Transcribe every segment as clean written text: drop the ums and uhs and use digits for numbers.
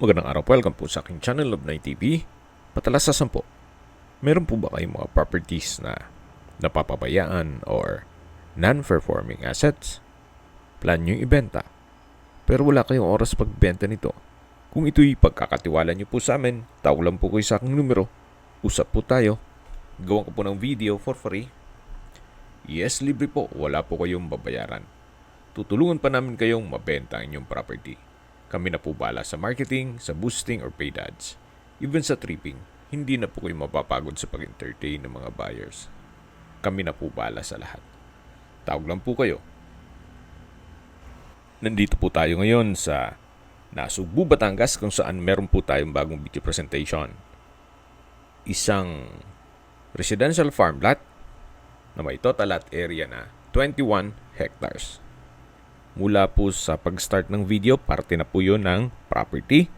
Magandang araw po, welcome po sa aking channel Love 9 TV. Patalasasan po, meron po ba kayong mga properties na napapabayaan or non-performing assets? Plan nyo ibenta, pero wala kayong oras pagbenta nito. Kung ito'y pagkakatiwala nyo po sa amin, tawag lang po kayo sa aking numero. Usap po tayo. Gawan ko po ng video for free. Yes, libre po. Wala po kayong babayaran. Tutulungan pa namin kayong mabenta ang inyong property. Kami na po bala sa marketing, sa boosting or paid ads. Even sa tripping, hindi na po kayo mapapagod sa pag-entertain ng mga buyers. Kami na po bala sa lahat. Tawag lang po kayo. Nandito po tayo ngayon sa Nasugbu, Batangas kung saan meron po tayong bagong video presentation. Isang residential farm lot na may total lot area na 21 hectares. Mula po sa pag-start ng video, parte na po yun ng property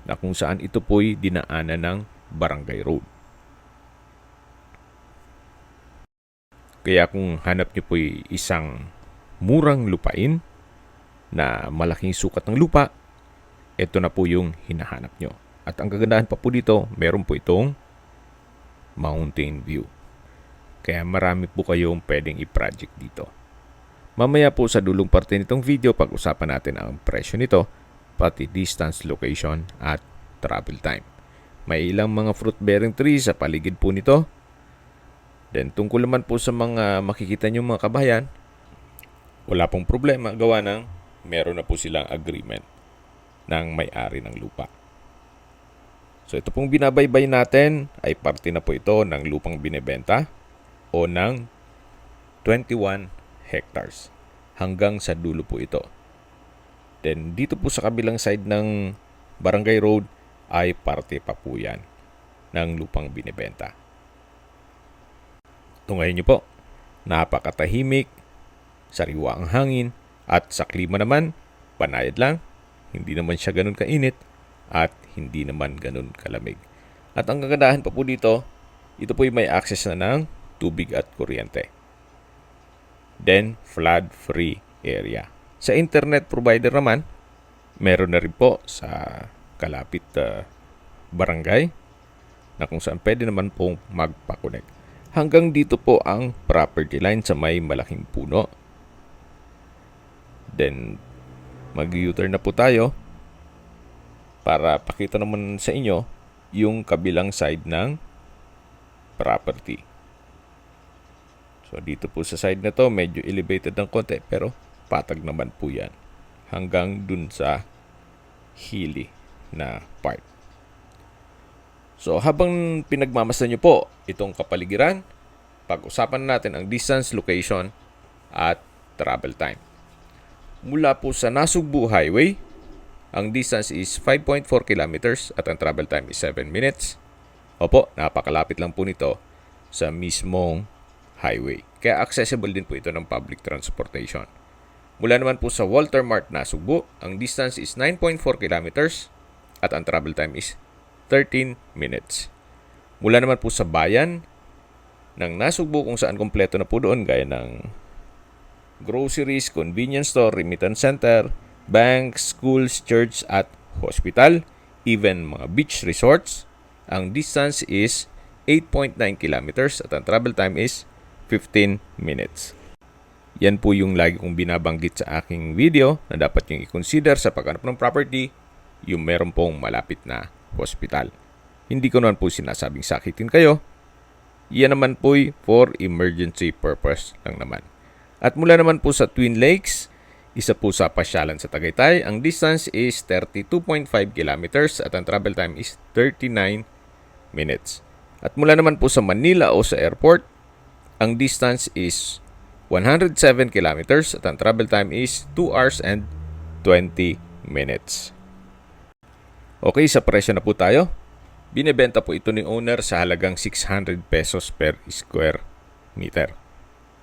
na kung saan ito po'y dinaanan ng barangay road. Kaya kung hanap nyo po'y isang murang lupain na malaking sukat ng lupa, ito na po yung hinahanap nyo. At ang kagandahan pa po dito, meron po itong mountain view. Kaya marami po kayong pwedeng i-project dito. Mamaya po sa dulong parte nitong video, pag-usapan natin ang presyo nito, pati distance, location, at travel time. May ilang mga fruit-bearing trees sa paligid po nito. Then tungkol naman po sa mga makikita nyo mga kabayan, wala pong problema, gawa ng meron na po silang agreement ng may-ari ng lupa. So ito pong binabaybay natin ay parte na po ito ng lupang binebenta o ng 21 hectares. Hanggang sa dulo po ito. Then dito po sa kabilang side ng barangay road ay parte pa po yan ng lupang binebenta. Tungayin nyo po, napakatahimik, sariwa ang hangin, at sa klima naman, panayad lang, hindi naman siya ganun kainit, at hindi naman ganun kalamig. At ang kagandahan pa po dito, ito po may access na ng tubig at kuryente. Then, flood-free area. Sa internet provider naman, meron na rin po sa kalapit barangay na kung saan pwede naman pong magpa-connect. Hanggang dito po ang property line sa may malaking puno. Then, mag-U-turn na po tayo para pakita naman sa inyo yung kabilang side ng property. So, dito po sa side na to, medyo elevated ng konti, pero patag naman po yan. Hanggang dun sa hilly na part. So, habang pinagmamasdan nyo po itong kapaligiran, pag-usapan natin ang distance, location, at travel time. Mula po sa Nasugbu Highway, ang distance is 5.4 kilometers at ang travel time is 7 minutes. Opo, napakalapit lang po nito sa mismong highway. Kaya accessible din po ito ng public transportation. Mula naman po sa Walter Mart, Nasugbu, ang distance is 9.4 kilometers at ang travel time is 13 minutes. Mula naman po sa bayan ng Nasugbu kung saan kompleto na po doon gaya ng groceries, convenience store, remittance center, banks, schools, church at hospital, even mga beach resorts, ang distance is 8.9 kilometers at ang travel time is 15 minutes. Yan po yung lagi kong binabanggit sa aking video na dapat yung i-consider sa paghanap ng property, yung meron pong malapit na hospital. Hindi ko naman po sinasabing sakitin kayo. Yan naman po for emergency purpose lang naman. At mula naman po sa Twin Lakes, isa po sa pasyalan sa Tagaytay, ang distance is 32.5 kilometers at ang travel time is 39 minutes. At mula naman po sa Manila o sa airport, ang distance is 107 kilometers at ang travel time is 2 hours and 20 minutes. Okay, sa presyo na po tayo. Binebenta po ito ni owner sa halagang 600 pesos per square meter.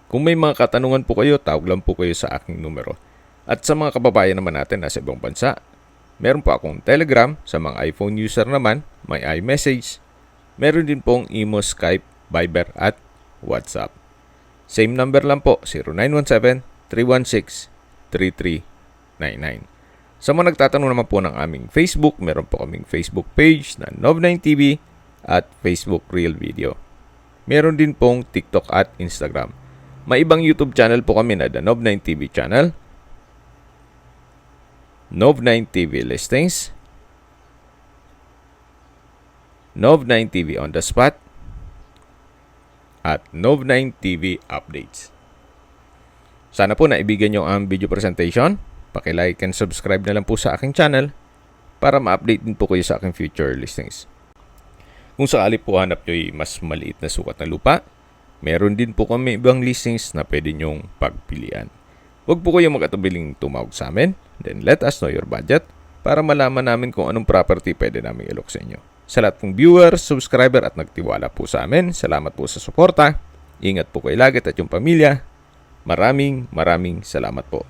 Kung may mga katanungan po kayo, tawag lang po kayo sa aking numero. At sa mga kababayan naman natin na sa ibang bansa, meron po akong Telegram. Sa mga iPhone user naman, may iMessage. Meron din pong Imo, Skype, Viber at WhatsApp. Same number lang po, 0917-316-3399. Sa mga nagtatanong naman po ng aming Facebook, meron po kaming Facebook page na Nov9TV at Facebook Real Video. Meron din pong TikTok at Instagram. May ibang YouTube channel po kami na The Nov9TV channel, Nov9TV Listings, Nov9TV On The Spot, at Nov9TV Updates. Sana po naibigan nyo ang video presentation. Paki-like and subscribe na lang po sa aking channel para ma-update din po kayo sa aking future listings. Kung sakali po hanap nyo mas maliit na sukat na lupa, meron din po kami ibang listings na pwede nyong pagpilian. Huwag po kayong mag-atubiling tumawag sa amin, then let us know your budget para malaman namin kung anong property pwede namin ilok sa inyo. Sa lahat pong viewer, subscriber at nagtiwala po sa amin, salamat po sa suporta. Ingat po kayo lagi at yung pamilya. Maraming salamat po.